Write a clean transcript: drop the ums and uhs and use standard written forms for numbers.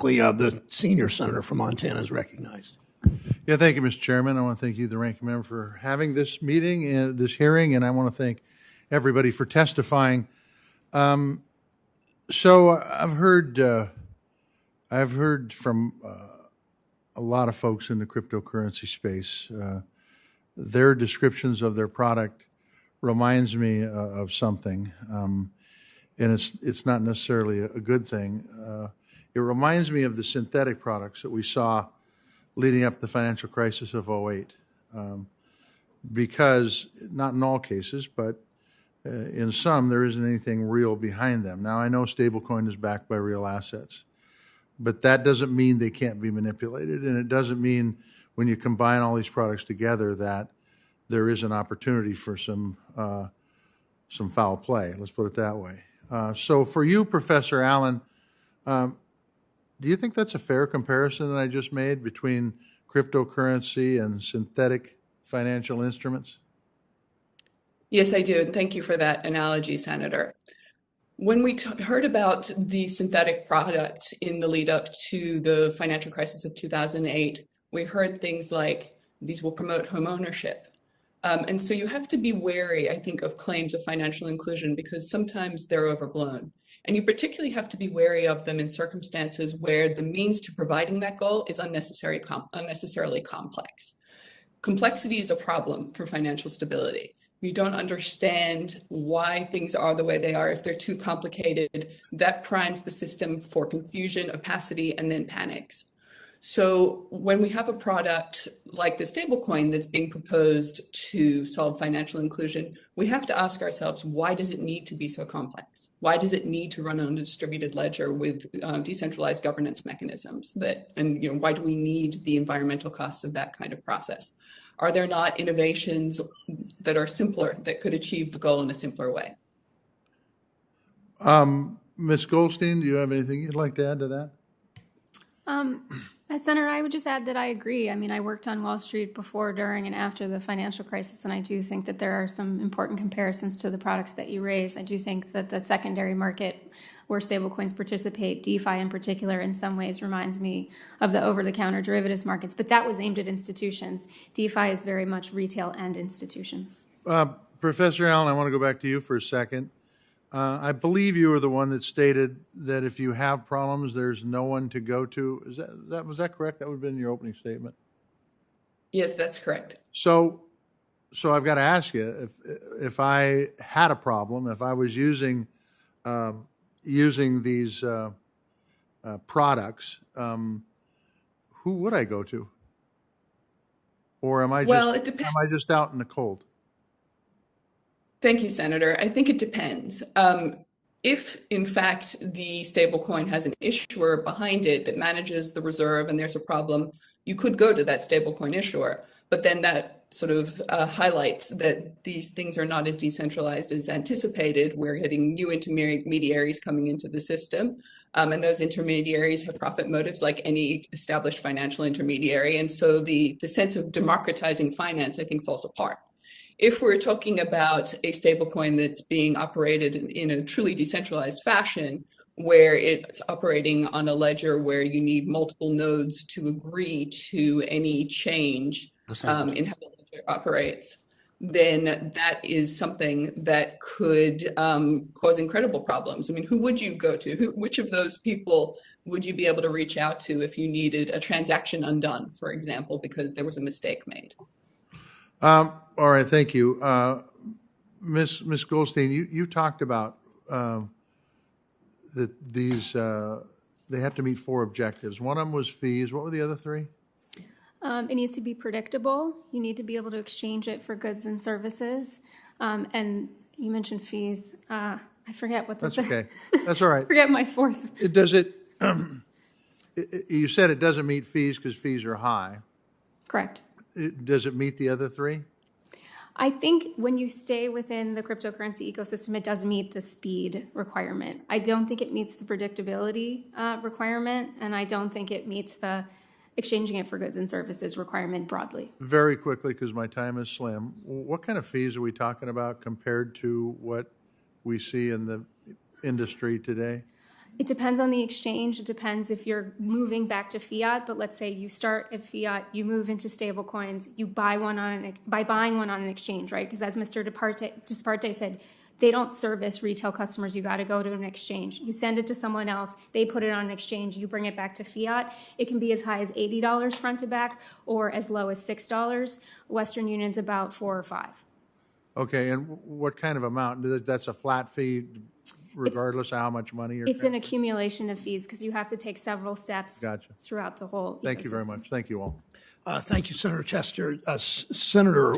The senior senator from Montana is recognized. Yeah, thank you, Mr. Chairman. I want to thank you, the ranking member, for having this meeting and this hearing, and I want to thank everybody for testifying. So I've heard from a lot of folks in the cryptocurrency space. Their descriptions of their product reminds me of something, and it's not necessarily a good thing. It reminds me of the synthetic products that we saw leading up to the financial crisis of '08, because not in all cases, but in some, there isn't anything real behind them. Now, I know stablecoin is backed by real assets, but that doesn't mean they can't be manipulated, and it doesn't mean when you combine all these products together that there is an opportunity for some foul play. Let's put it that way. So for you, Professor Allen, do you think that's a fair comparison that I just made between cryptocurrency and synthetic financial instruments? Yes, I do. And thank you for that analogy, Senator. When we heard about the synthetic products in the lead up to the financial crisis of 2008, we heard things like these will promote home ownership. And so you have to be wary, I think, of claims of financial inclusion because sometimes they're overblown. And you particularly have to be wary of them in circumstances where the means to providing that goal is unnecessarily complex. Complexity is a problem for financial stability. You don't understand why things are the way they are. If they're too complicated, that primes the system for confusion, opacity, and then panics. So when we have a product like the stablecoin that's being proposed to solve financial inclusion, we have to ask ourselves, why does it need to be so complex? Why does it need to run on a distributed ledger with decentralized governance mechanisms? Why do we need the environmental costs of that kind of process? Are there not innovations that are simpler that could achieve the goal in a simpler way? Ms. Goldstein, do you have anything you'd like to add to that? Senator, I would just add that I agree. I mean, I worked on Wall Street before, during, and after the financial crisis, and I do think that there are some important comparisons to the products that you raise. I do think that the secondary market where stablecoins participate, DeFi in particular, in some ways reminds me of the over-the-counter derivatives markets, but that was aimed at institutions. DeFi is very much retail and institutions. Professor Allen, I want to go back to you for a second. I believe you were the one that stated that if you have problems, there's no one to go to. Was that correct? That would have been your opening statement. Yes, that's correct. So I've got to ask you, if I had a problem, if I was using these products, who would I go to? Or am I just out in the cold? Thank you, Senator. I think it depends. If, in fact, the stablecoin has an issuer behind it that manages the reserve and there's a problem, you could go to that stablecoin issuer. But then that sort of highlights that these things are not as decentralized as anticipated. We're getting new intermediaries coming into the system. And those intermediaries have profit motives like any established financial intermediary. And so the sense of democratizing finance, I think, falls apart. If we're talking about a stablecoin that's being operated in a truly decentralized fashion, where it's operating on a ledger where you need multiple nodes to agree to any change in how the ledger operates, then that is something that could cause incredible problems. I mean, who would you go to? Which of those people would you be able to reach out to if you needed a transaction undone, for example, because there was a mistake made? All right, thank you. Ms. Goldstein, you talked about that these, they have to meet 4 objectives. One of them was fees. What were the other 3? It needs to be predictable. You need to be able to exchange it for goods and services. And you mentioned fees. I forget what That's okay. That's all right. Forget my 4th. You said it doesn't meet fees because fees are high. Correct. Does it meet the other 3? I think when you stay within the cryptocurrency ecosystem, it does meet the speed requirement. I don't think it meets the predictability requirement, and I don't think it meets the exchanging it for goods and services requirement broadly. Very quickly, because my time is slim, what kind of fees are we talking about compared to what we see in the industry today? It depends on the exchange. It depends if you're moving back to fiat. But let's say you start at fiat, you move into stable coins, you buy one by buying one on an exchange, right? Because as Mr. Disparte said, they don't service retail customers. You got to go to an exchange. You send it to someone else. They put it on an exchange. You bring it back to fiat. It can be as high as $80 front to back, or as low as $6. Western Union's about $4 or $5. Okay, and what kind of amount? That's a flat fee regardless of how much money you're It's an accumulation of fees because you have to take several steps Gotcha. throughout the whole Thank you very ecosystem. much. Thank you all. Thank you, Senator Tester. Senator